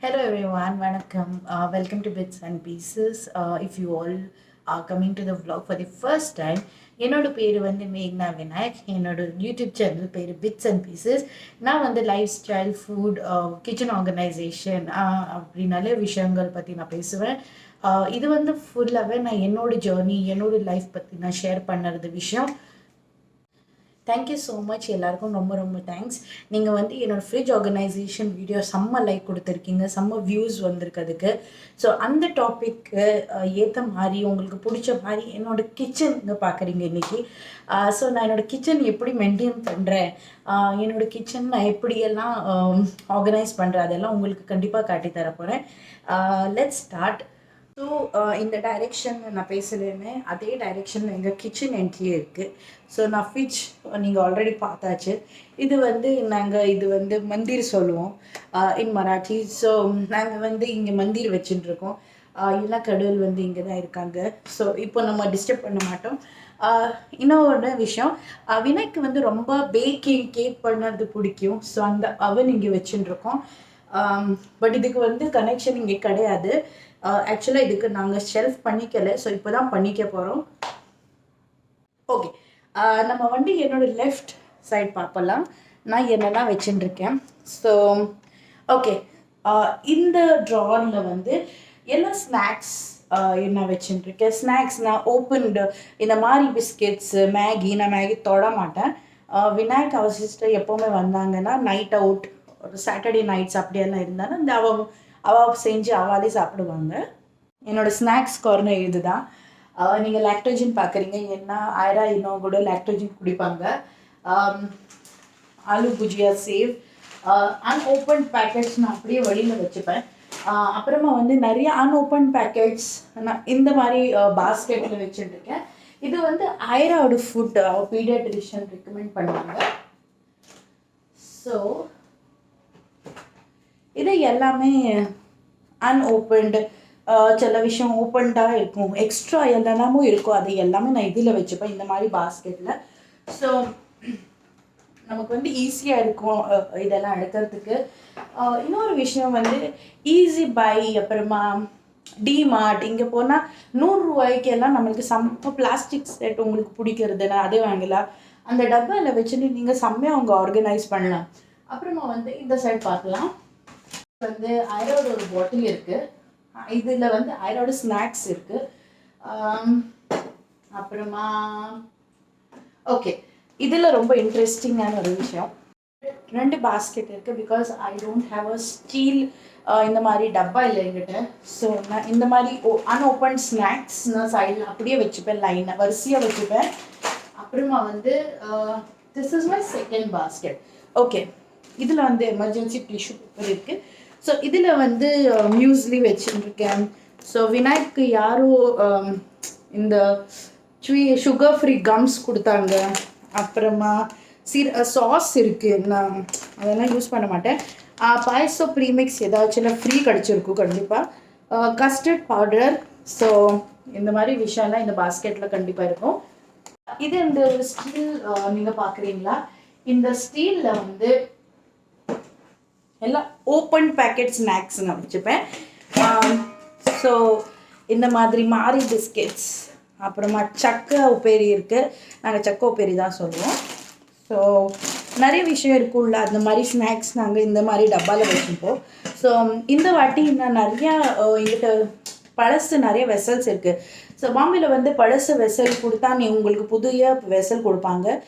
Hello everyone, vanakkam. Welcome to Bits and Pieces. If you all are coming to the vlog for the first time, என்னோட பேர் வந்து மேக்னா விநாயக். என்னோட YouTube channel பேர் bits and pieces. நான் வந்து life style food kitchen organisation அப்படி நிறைய விஷயங்கள் பற்றி நான் பேசுவேன். இது வந்து ஃபுல்லாகவே நான் என்னோட ஜேர்னி என்னோட லைஃப் பற்றி நான் ஷேர் பண்ணுறது விஷயம். தேங்க்யூ ஸோ மச் எல்லாருக்கும் ரொம்ப ரொம்ப தேங்க்ஸ். நீங்கள் வந்து என்னோடய ஃப்ரிட்ஜ் ஆர்கனைசேஷன் வீடியோ செம்ம லைக் கொடுத்துருக்கீங்க, செம்ம வியூஸ் வந்திருக்கு அதுக்கு. ஸோ அந்த டாப்பிக்கு ஏற்ற மாதிரி உங்களுக்கு பிடிச்ச மாதிரி என்னோடய கிச்சன் இங்கே பார்க்குறீங்க இன்றைக்கி. ஸோ நான் என்னோடய கிச்சன் எப்படி மெயின்டைன் பண்ணுறேன், என்னோடய கிச்சன் நான் எப்படியெல்லாம் ஆர்கனைஸ் பண்ணுறேன் அதெல்லாம் உங்களுக்கு கண்டிப்பாக காட்டி தர போகிறேன். Let's start. ஸோ இந்த டைரெக்ஷனில் நான் பேசுகிறேன்னு அதே டைரெக்ஷனில் எங்கள் கிச்சன் என்ட்ரியே இருக்குது. ஸோ நான் ஃப்ரிட்ஜ் நீங்கள் ஆல்ரெடி பார்த்தாச்சு. இது வந்து மந்திர் சொல்லுவோம் இன் மராட்டி. ஸோ நாங்கள் வந்து இங்கே மந்திர் வச்சுட்டுருக்கோம். எல்லா கடவுள் வந்து இங்கே தான் இருக்காங்க. ஸோ இப்போ நம்ம டிஸ்டர்ப் பண்ண மாட்டோம். இன்னொரு விஷயம், வினாய்க்கு வந்து ரொம்ப பேக்கிங் கேக் பண்ணுறது பிடிக்கும். ஸோ அந்த அவன் இங்கே வச்சுட்டுருக்கோம். பட் இதுக்கு வந்து கனெக்ஷன் இங்கே கிடையாது. ஆக்சுவலாக இதுக்கு நாங்கள் ஷெல்ஃப் பண்ணிக்கலை. ஸோ இப்போ தான் பண்ணிக்க போகிறோம். ஓகே, நம்ம வந்து என்னோடய லெஃப்ட் சைட் பார்ப்பலாம். நான் என்னெல்லாம் வச்சுட்டுருக்கேன். ஸோ ஓகே, இந்த ட்ராரில் வந்து எல்லா ஸ்நாக்ஸ் என்ன வச்சுட்டுருக்கேன். ஸ்நாக்ஸ் நான் ஓப்பன்டு இந்த மாதிரி பிஸ்கெட்ஸு நான் மேகி தொட மாட்டேன். விநாயக் அவர் சிஸ்டர் எப்போவுமே வந்தாங்கன்னா நைட் அவுட் ஒரு சாட்டர்டே நைட்ஸ் அப்படியெல்லாம் இருந்தாலும் இந்த அவள் செஞ்சு அவளே சாப்பிடுவாங்க. என்னோடய ஸ்நாக்ஸ் கார்னர் இது தான். நீங்கள் லாக்டோஜன் பார்க்குறீங்க, ஏன்னா ஆயிரா இன்னும் கூட லாக்டோஜன் குடிப்பாங்க. ஆலு புஜியா சேவ் அன்ஓப்பன் பேக்கெட்ஸ் நான் அப்படியே வெளியில் வச்சுப்பேன். அப்புறமா வந்து நிறைய அன்ஓப்பன் பேக்கெட்ஸ் நான் இந்த மாதிரி பாஸ்கெட்டில் வச்சுட்டுருக்கேன். இது வந்து ஆயிராவோட ஃபுட் பீடியாட்ரிஷியன் ரெக்கமெண்ட் பண்ணுவாங்க. ஸோ இது எல்லாமே அன்ஓப்பன்டு. சில விஷயம் ஓப்பன்டாக இருக்கும், எக்ஸ்ட்ரா என்னென்னமோ இருக்கும், அது எல்லாமே நான் இதில் வச்சுப்பேன் இந்த மாதிரி பாஸ்கெட்டில். ஸோ நமக்கு வந்து ஈஸியாக இருக்கும் இதெல்லாம் எடுக்கிறதுக்கு. இன்னொரு விஷயம் வந்து ஈஸி பை, அப்புறமா டிமார்ட் இங்கே போனால் 100 ரூபாய்க்கு எல்லாம் நம்மளுக்கு செம்ம பிளாஸ்டிக் செட் உங்களுக்கு பிடிக்கிறதுனா அதே வாங்கலாம். அந்த டப்பாவில் வச்சுட்டு நீங்கள் செம்மையாக அவங்க ஆர்கனைஸ் பண்ணலாம். அப்புறமா வந்து இந்த சைட் பார்க்கலாம். வந்து ஐரோட ஒரு பாட்டில் இருக்குது. இதில் வந்து ஐரோட ஸ்நாக்ஸ் இருக்குது. அப்புறமா ஓகே, இதில் ரொம்ப இன்ட்ரெஸ்டிங்கான ஒரு விஷயம், 2 பாஸ்கெட் இருக்குது. Because I don't have a steel இந்த மாதிரி டப்பா இல்லை என்கிட்ட. ஸோ நான் இந்த மாதிரி அன்ஓப்பன் ஸ்நாக்ஸ் நான் சைடில் அப்படியே வச்சுப்பேன், லைனாக வரிசையாக வச்சுப்பேன். அப்புறமா வந்து this is my second basket. Okay, இதில் வந்து எமர்ஜென்சி டிஷ்யூ பேப்பர் இருக்குது. ஸோ இதில் வந்து மியூஸ்லி வச்சுருக்கேன். ஸோ விநாயக்கு யாரோ இந்த சுகர் ஃப்ரீ கம்ஸ் கொடுத்தாங்க. அப்புறமா சாஸ் இருக்குது, நான் அதெல்லாம் யூஸ் பண்ண மாட்டேன். பாயசம் ப்ரீமிக்ஸ் ஏதாச்சும் ஃப்ரீ கிடச்சிருக்கும் கண்டிப்பாக. Custard powder. ஸோ இந்த மாதிரி விஷயம்லாம் இந்த பாஸ்கெட்டில் கண்டிப்பாக இருக்கும். இது இந்த ஸ்டீல் நீங்கள் பார்க்குறீங்களா, இந்த ஸ்டீலில் வந்து எல்லாம் ஓப்பன் பேக்கெட் ஸ்நாக்ஸ் நான் வச்சுப்பேன். ஸோ இந்த மாதிரி மாரி பிஸ்கெட்ஸ், அப்புறமா சக்கை உப்பேரி இருக்குது, நாங்கள் சக்கை உப்பேரி தான் சொல்லுவோம். ஸோ நிறைய விஷயம் இருக்குல்ல, அந்த மாதிரி ஸ்நாக்ஸ் நாங்கள் இந்த மாதிரி டப்பாவில் வச்சுப்போம். ஸோ இந்த வாட்டி நான் நிறையா எங்கிட்ட பழசு நிறைய வெசல்ஸ் இருக்குது. ஸோ பாம்பேயில் வந்து பழசு வெசல் கொடுத்தா உங்களுக்கு புதிய வெசல் கொடுப்பாங்க.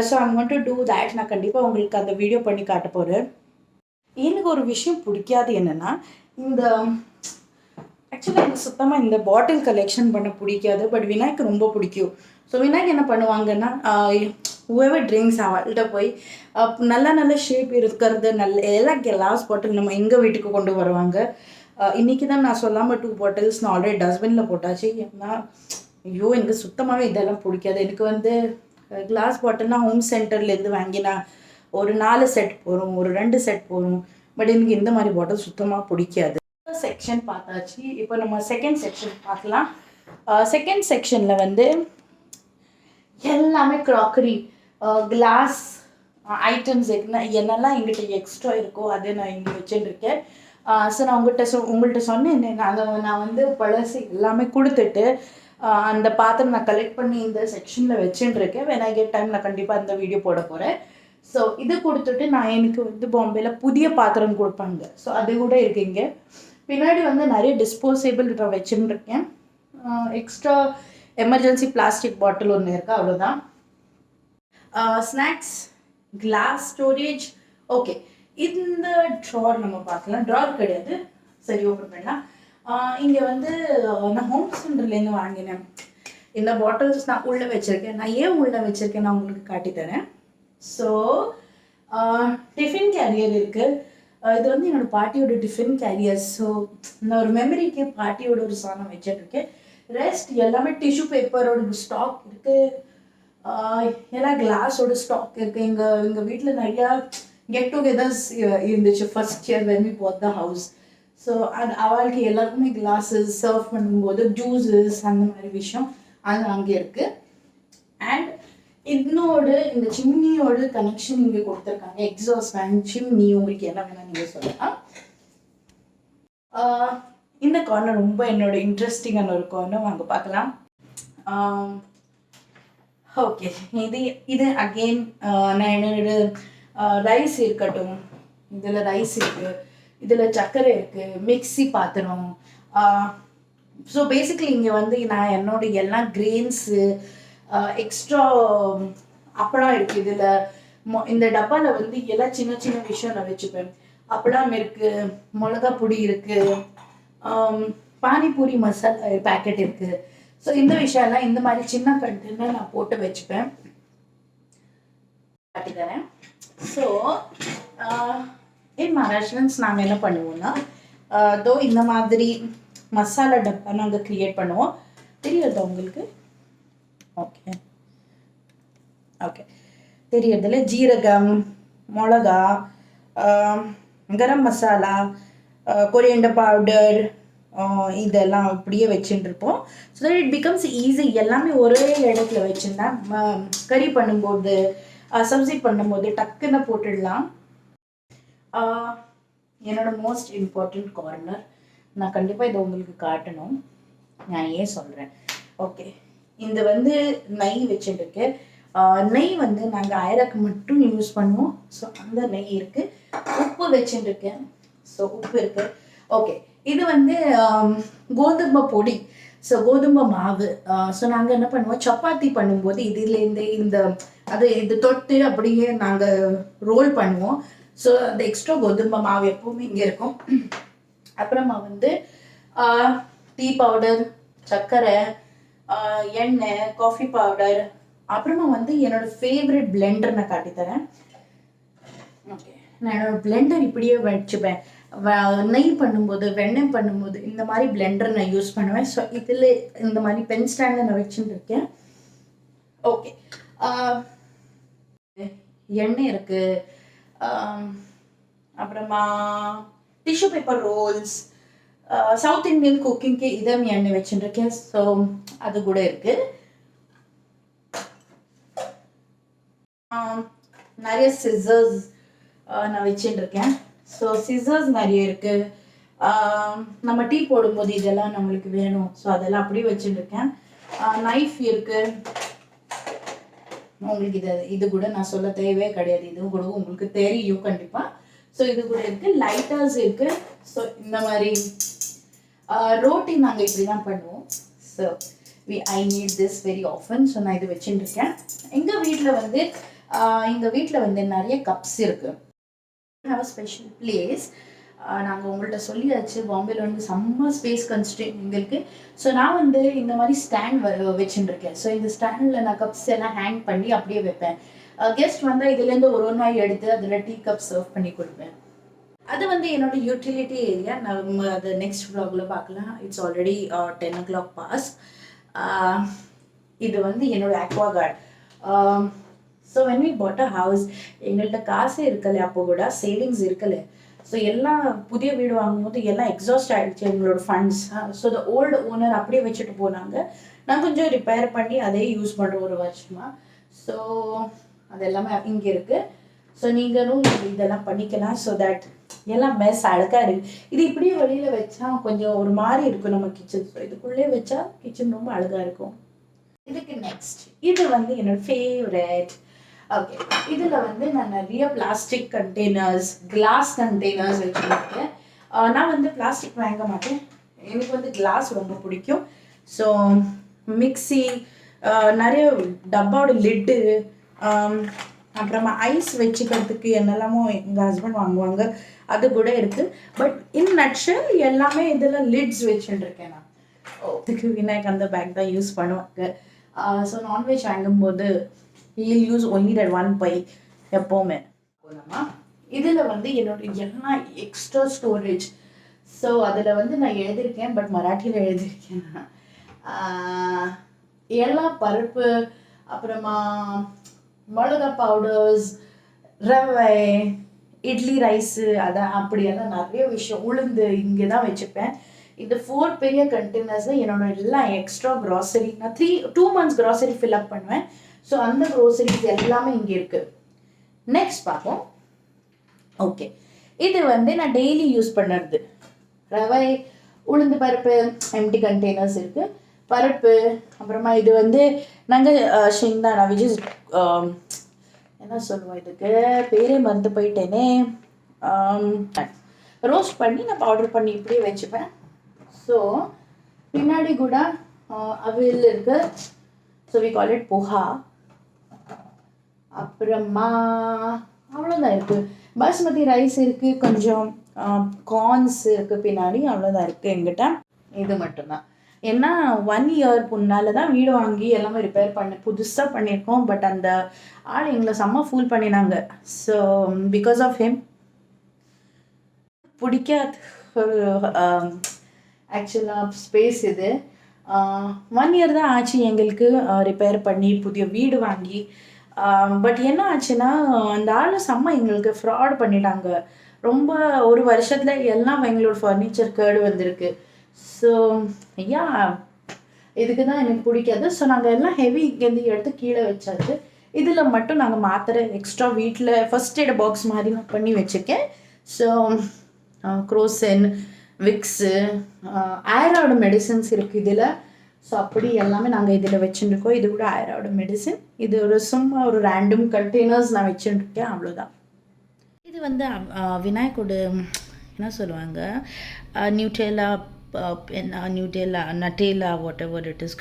So I'm going to do that. நான் கண்டிப்பாக உங்களுக்கு அந்த வீடியோ பண்ணி காட்ட போகிறேன். எனக்கு ஒரு விஷயம் பிடிக்காது என்னென்னா, இந்த ஆக்சுவலாக எனக்கு சுத்தமாக இந்த பாட்டில் கலெக்ஷன் பண்ண பிடிக்காது. பட் விநாயக்கு ரொம்ப பிடிக்கும். ஸோ விநாயக் என்ன பண்ணுவாங்கன்னா, whoever ட்ரிங்க்ஸ் அவள்கிட்ட போய் நல்ல ஷேப் இருக்கிறது எல்லா கிளாஸ் பாட்டில் நம்ம எங்கள் வீட்டுக்கு கொண்டு வருவாங்க. இன்றைக்கி தான் நான் சொல்லாமல் 2 பாட்டில்ஸ் நான் ஆல்ரெடி டஸ்ட்பினில் போட்டாச்சு. ஏன்னா ஐயோ எனக்கு சுத்தமாகவே இதெல்லாம் பிடிக்காது. எனக்கு வந்து கிளாஸ் பாட்டில்னால் ஹோம் சென்டர்லேருந்து வாங்கினா ஒரு 4 செட் போகும், ஒரு 2 செட் போகும். பட் எனக்கு இந்த மாதிரி பாட்டில் சுத்தமாக பிடிக்காது. செக்ஷன் பார்த்தாச்சு. இப்போ நம்ம செகண்ட் செக்ஷன் பார்க்கலாம். செகண்ட் செக்ஷனில் வந்து எல்லாமே க்ராக்கரி, கிளாஸ் ஐட்டம்ஸ் என்னெல்லாம் எங்கிட்ட எக்ஸ்ட்ரா இருக்கோ அதை நான் இங்கே வச்சுருக்கேன். ஸோ நான் உங்கள்கிட்ட சொன்னேன், நான் வந்து பழசு எல்லாமே கொடுத்துட்டு அந்த பாத்திரம் நான் கலெக்ட் பண்ணி இந்த செக்ஷனில் வச்சுட்டுருக்கேன். when I get time நான் கண்டிப்பாக இந்த வீடியோ போட போகிறேன். ஸோ இது கொடுத்துட்டு நான் எனக்கு வந்து பாம்பேயில் புதிய பாத்திரம் கொடுப்பாங்க. ஸோ அது கூட இருக்கு இங்கே. பின்னாடி வந்து நிறைய டிஸ்போசபிள் வச்சுருக்கேன். எக்ஸ்ட்ரா எமர்ஜென்சி பிளாஸ்டிக் பாட்டில் ஒன்று இருக்குது, அவ்வளோதான். Snacks, class storage. ஓகே, இந்த ட்ரார் நம்ம பார்க்கலாம். ட்ரார் கிடையாது, சரி ஓப்பன் பண்ணலாம். இங்கே வந்து நான் ஹோம் சென்டர்லேருந்து வாங்கினேன் இந்த பாட்டில்ஸ். நான் உள்ளே வச்சுருக்கேன். நான் ஏன் உள்ளே வச்சுருக்கேன் நான் உங்களுக்கு காட்டித்தரேன். ஸோ டிஃபின் கேரியர் இருக்குது. இது வந்து என்னோடய பாட்டியோட டிஃபின் கேரியர். ஸோ நான் ஒரு மெமரிக்கு பாட்டியோட ஒரு சாணம் வச்சுருக்கேன். ரெஸ்ட் எல்லாமே டிஷ்யூ பேப்பரோட ஸ்டாக் இருக்குது. எல்லாம் கிளாஸோட ஸ்டாக் இருக்குது. எங்கள் வீட்டில் நிறையா கெட் டுகெதர்ஸ் இருந்துச்சு first year when we bought the house. So அது அவளுக்கு எல்லாருக்குமே கிளாஸஸ் சர்வ் பண்ணும்போது ஜூஸஸ் அந்த மாதிரி விஷயம் அது அங்கே இருக்குது. அண்ட் இந்த சிம்னியோட கனெக்ஷன் இங்கே கொடுத்துருக்காங்க. எக்ஸாஸ்ட் ஃபேன், சிம்னி, உங்களுக்கு என்ன வேணால் நீங்கள் சொல்லலாம். இந்த கார்னர் ரொம்ப என்னோட இன்ட்ரெஸ்டிங்கான ஒரு கார்னர், வாங்க பார்க்கலாம். ஓகே, இது அகெயின் நான் என்னோட ரைஸ் இருக்கட்டும், இதில் ரைஸ் இருக்குது, இதில் சர்க்கரை இருக்குது, மிக்ஸி பாத்திரம். ஸோ பேசிக்கலி இங்கே வந்து நான் என்னோட எல்லா கிரெயின்ஸு எக்ஸ்ட்ரா அப்பளம் இருக்குது. இதில் இந்த டப்பாவில் வந்து எல்லாம் சின்ன சின்ன விஷயம் நான் வச்சுப்பேன். அப்பளம் இருக்குது, மிளகா பொடி இருக்குது, பானிபூரி மசாலா பேக்கெட் இருக்குது. ஸோ இந்த விஷயம்லாம் இந்த மாதிரி சின்ன கண்டெய்னர் நான் போட்டு வச்சுப்பேன். காட்டித்தரேன். ஸோ இன் மகாராஷ்டிரன்ஸ் நாங்கள் என்ன பண்ணுவோம்னா, இந்த மாதிரி மசாலா டப்பா நாங்கள் க்ரியேட் பண்ணுவோம். தெரியுதா உங்களுக்கு? ஓகே ஓகே, தெரியறதில்ல. ஜீரகம், மிளகா, கரம் மசாலா, கொரியண்டர் பவுடர், இதெல்லாம் அப்படியே வச்சுட்டுருப்போம். So that it becomes easy. எல்லாமே ஒரே இடத்துல வச்சுருந்தா கறி பண்ணும்போது சப்ஜி பண்ணும்போது டக்குன்னு போட்டுடலாம். என்னோட மோஸ்ட் இம்பார்ட்டண்ட் கார்னர், நான் கண்டிப்பாக இதை உங்களுக்கு காட்டணும். நான் ஏன் சொல்கிறேன், ஓகே, இந்த வந்து நெய் வச்சுட்டுருக்கு. நெய் வந்து நாங்கள் ஆயிரக்கு மட்டும் யூஸ் பண்ணுவோம். ஸோ அந்த நெய் இருக்குது. உப்பு வச்சுட்டுருக்கேன். ஸோ உப்பு இருக்குது. ஓகே, இது வந்து கோதுமை பொடி. ஸோ கோதுமை மாவு. ஸோ நாங்கள் என்ன பண்ணுவோம், சப்பாத்தி பண்ணும்போது இதுலேருந்து இது தொட்டு அப்படியே நாங்கள் ரோல் பண்ணுவோம். ஸோ அந்த எக்ஸ்ட்ரா கோதுமை மாவு எப்பவுமே இங்கே இருக்கும். அப்புறமா வந்து டீ பவுடர், சர்க்கரை, எண்ணெய், காஃபி பவுடர், அப்புறமா வந்து என்னோட ஃபேவரட் பிளெண்டர் நான் காட்டித்தரேன். ஓகே, நான் என்னோட பிளெண்டர் இப்படியே வச்சுப்பேன். நெய் பண்ணும்போது, வெண்ணெய் பண்ணும்போது இந்த மாதிரி பிளெண்டர் நான் யூஸ் பண்ணுவேன். ஸோ இதில் இந்த மாதிரி பென் ஸ்டாண்டில் நான் வச்சுட்டு இருக்கேன். ஓகே, எண்ணெய் இருக்குது. அப்புறமா tissue paper rolls, South Indian குக்கிங்க்கு இதம் எண்ணெய் வச்சுருக்கேன். ஸோ அது கூட இருக்குது. நிறைய சிசர்ஸ் நான் வச்சுட்டுருக்கேன். ஸோ சிசர்ஸ் நிறைய இருக்குது. நம்ம டீ போடும்போது இதெல்லாம் நம்மளுக்கு வேணும். ஸோ அதெல்லாம் அப்படியே வச்சுட்டுருக்கேன். நைஃப் இருக்குது. உங்களுக்கு இது கூட நான் சொல்ல தேவையே கிடையாது. இது கூட உங்களுக்கு தெரியும் கண்டிப்பாக. ஸோ இது கூட இருக்குது. லைட்டர்ஸ் இருக்குது. ஸோ இந்த மாதிரி ரோட்டி நாங்கள் இப்படி தான் பண்ணுவோம். So I need this very often. ஸோ நான் இது வச்சுட்டுருக்கேன். எங்கள் வீட்டில் வந்து நிறைய கப்ஸ் இருக்குது. Have a special place. நாங்கள் உங்கள்கிட்ட சொல்லியாச்சு, பாம்பேயில் வந்து செம்ம ஸ்பேஸ் கன்ஸ்ட்ரெயின் எங்களுக்கு. ஸோ நான் வந்து இந்த மாதிரி ஸ்டாண்ட் வச்சுட்டுருக்கேன். ஸோ இந்த ஸ்டாண்டில் நான் கப்ஸ் எல்லாம் ஹேங் பண்ணி அப்படியே வைப்பேன். கெஸ்ட் வந்தால் இதுலேருந்து ஒரு நாய் எடுத்து அதில் டீ கப் சர்வ் பண்ணி கொடுப்பேன். அது வந்து என்னோட யூட்டிலிட்டி ஏரியா. நம்ம அது நெக்ஸ்ட் vlogல பார்க்கலாம். It's already 10 o'clock boss. இது வந்து என்னோட Aquaguard. So when we bought a house, எங்கள்கிட்ட காசே இருக்கலை, அப்போ கூட சேவிங்ஸ் இருக்கலை. ஸோ எல்லாம் புதிய வீடு வாங்கும்போது எல்லாம் எக்ஸாஸ்ட் ஆகிடுச்சு எங்களோட funds. So the old owner அப்படியே வச்சுட்டு போனாங்க. நான் கொஞ்சம் ரிப்பேர் பண்ணி அதே யூஸ் பண்ணுறேன் ஒரு வருஷமாக. ஸோ அது எல்லாமே இங்கே இருக்குது. ஸோ நீங்களும் இதெல்லாம் பண்ணிக்கலாம். ஸோ தட் எல்லாம் மெஸ் அழகாக இருக்குது. இது இப்படியே வெளியில் வச்சா கொஞ்சம் ஒரு மாதிரி இருக்கும் நம்ம கிச்சன். ஸோ இதுக்குள்ளே வச்சா கிச்சன் ரொம்ப அழகாக இருக்கும். இதுக்கு நெக்ஸ்ட் இது வந்து என்னோட ஃபேவரட். ஓகே, இதில் வந்து நான் நிறைய பிளாஸ்டிக் கண்டெய்னர்ஸ், கிளாஸ் கண்டெய்னர்ஸ் வச்சுருக்கேன். நான் வந்து பிளாஸ்டிக் வாங்க மாட்டேன், எனக்கு வந்து கிளாஸ் ரொம்ப பிடிக்கும். ஸோ மிக்சி, நிறைய டப்பாவோட லிட்டு, அப்புறமா ஐஸ் வச்சுக்கிறதுக்கு என்னெல்லாமோ எங்கள் ஹஸ்பண்ட் வாங்குவாங்க, அது கூட இருக்குது. பட் இன் நட்ஷல் எல்லாமே இதில் லிட்ஸ் வச்சுட்டுருக்கேன் நான். இதுக்கு விநாயக் அந்த பேக் தான் யூஸ் பண்ணுவாங்க. ஸோ நான்வெஜ் வாங்கும்போது ஹீல் யூஸ் ஒன்லி தட் ஒன் பை எப்போவுமே. இதில் வந்து என்னோட எல்லாம் எக்ஸ்ட்ரா ஸ்டோரேஜ். ஸோ அதில் வந்து நான் எழுதியிருக்கேன், பட் மராட்டியில் எழுதியிருக்கேன். எல்லா பருப்பு, அப்புறமா மிளகா பவுடர்ஸ், ரவை, இட்லி ரைஸு, அதான் அப்படியெல்லாம் நிறைய விஷயம், உளுந்து இங்கே தான் வச்சுப்பேன். இந்த 4 பெரிய கண்டெய்னர்ஸில் என்னோட எல்லாம் எக்ஸ்ட்ரா க்ராசரி, நான் 2 months க்ராசரி ஃபில்அப் பண்ணுவேன். ஸோ அந்த க்ரோசரிஸ் எல்லாமே இங்கே இருக்குது. நெக்ஸ்ட் பார்ப்போம். ஓகே, இது வந்து நான் டெய்லி யூஸ் பண்ணுறது. ரவை, உளுந்து பருப்பு எம்டி கண்டெய்னர்ஸ் இருக்குது. பருப்பு, அப்புறமா இது வந்து நாங்கள் ஷிங்தானா, விச் இஸ் என்ன சொல்லுவோம், இதுக்கு பேரே மறந்து போயிட்டேனே, ரோஸ்ட் பண்ணி நான் பவுடர் பண்ணி இப்படியே வச்சுப்பேன். ஸோ பின்னாடி கூட அவியல் இருக்கு. So we call it poha. அப்புறமா அவ்வளோதான் இருக்குது. பாஸ்மதி ரைஸ் இருக்குது, கொஞ்சம் கார்ன்ஸ் இருக்குது பின்னாடி, அவ்வளோதான் இருக்குது எங்கிட்ட. இது மட்டும்தான். ஏன்னா 1 year முன்னால் தான் வீடு வாங்கி எல்லாமே ரிப்பேர் புதுசாக பண்ணியிருக்கோம். பட் அந்த ஆள் எங்களை செம்ம ஃபூல் பண்ணினாங்க. ஸோ பிகாஸ் ஆஃப் ஹிம் பிடிக்காது ஆக்சுவலாக ஸ்பேஸ். இது 1 year தான் ஆச்சு எங்களுக்கு ரிப்பேர் பண்ணி புதிய வீடு வாங்கி. பட் என்ன ஆச்சுன்னா, அந்த ஆள் செம்ம எங்களுக்கு ஃப்ராட் பண்ணிட்டாங்க. ரொம்ப ஒரு வருஷத்தில் எல்லாம் எங்களோட ஃபர்னிச்சர் கேடு வந்திருக்கு. ஸோ ஐயா, இதுக்கு தான் எனக்கு பிடிக்காது. ஸோ நாங்கள் எல்லாம் ஹெவி இங்கேருந்து எடுத்து கீழே வச்சாச்சு. இதில் மட்டும் நாங்கள் மாத்திரை எக்ஸ்ட்ரா வீட்டில் ஃபர்ஸ்ட் எய்ட் பாக்ஸ் மாதிரி நான் பண்ணி வச்சுருக்கேன். ஸோ குரோசன், விக்ஸு, ஆயரோட மெடிசன்ஸ் இருக்குது இதில். ஸோ அப்படி எல்லாமே நாங்கள் இதில் வச்சுருக்கோம். இது கூட ஆயரோட மெடிசன். இது ஒரு சும்மா ஒரு ரேண்டம் கண்டெய்னர்ஸ் நான் வச்சுருக்கேன், அவ்வளோதான். இது வந்து விநாயகோட என்ன சொல்லுவாங்க, Nutella, Nutella, whatever it is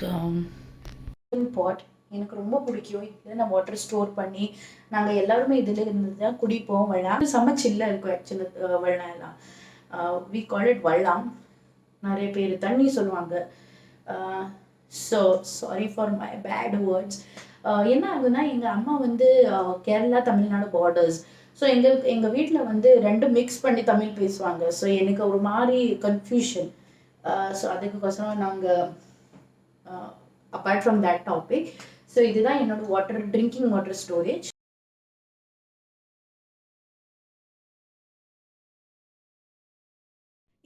but. எனக்கு ரொம்ப பிடிக்கும். இதில் நான் வாட்டர் ஸ்டோர் பண்ணி நாங்கள் எல்லாருமே இதில் இருந்து தான் குடிப்போம். வெள்ளம் செம்ம சில்லாக இருக்கும் ஆக்சுவலாக. வெள்ளம் எல்லாம் வி கால் இட் வள்ளம். நிறைய பேர் தண்ணி சொல்லுவாங்க. So sorry for my bad words. என்ன ஆகுதுன்னா, எங்கள் அம்மா வந்து கேரளா தமிழ்நாடு பார்டர்ஸ். ஸோ எங்கள் வீட்டில் வந்து 2 மிக்ஸ் பண்ணி தமிழ் பேசுவாங்க. ஸோ எனக்கு ஒரு மாதிரி கன்ஃபியூஷன். ஸோ அதுக்கோசரம் நாங்கள் apart from that topic, so இதுதான் என்னோட ட்ரிங்கிங் வாட்டர் ஸ்டோரேஜ்.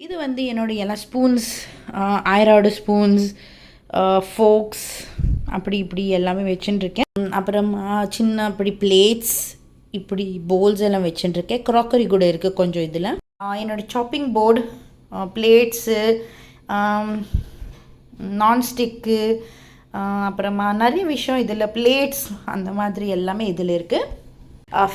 இது வந்து என்னோடய எல்லாம் ஸ்பூன்ஸ், ஆயரோட ஸ்பூன்ஸ், ஃபோக்ஸ், அப்படி இப்படி எல்லாமே வச்சுட்டுருக்கேன். அப்புறமா சின்ன அப்படி பிளேட்ஸ், இப்படி போல்ஸ் எல்லாம் வச்சுட்டுருக்கேன். க்ராக்கரி கூட இருக்குது கொஞ்சம் இதில். என்னோடய சாப்பிங் போர்டு, பிளேட்ஸு, நான்ஸ்டிக்கு, அப்புறமா நிறைய விஷயம் இதில், பிளேட்ஸ் அந்த மாதிரி எல்லாமே இதில் இருக்குது.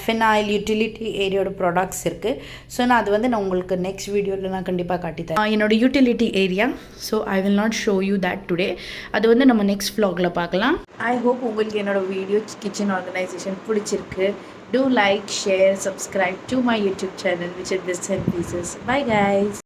ஃபினாயில், யூட்டிலிட்டி ஏரியாவோட ப்ராடக்ட்ஸ் இருக்குது. ஸோ நான் அது வந்து நான் உங்களுக்கு நெக்ஸ்ட் வீடியோவில் நான் கண்டிப்பாக காட்டித்தரேன் என்னோட utility area. So I will not show you that today. அது வந்து நம்ம நெக்ஸ்ட் vlogல பார்க்கலாம். ஐ ஹோப் உங்களுக்கு என்னோட வீடியோ கிச்சன் ஆர்கனைசேஷன் பிடிச்சிருக்கு. Do like, share, subscribe to my YouTube channel, which is Bits and Pieces. Bye guys.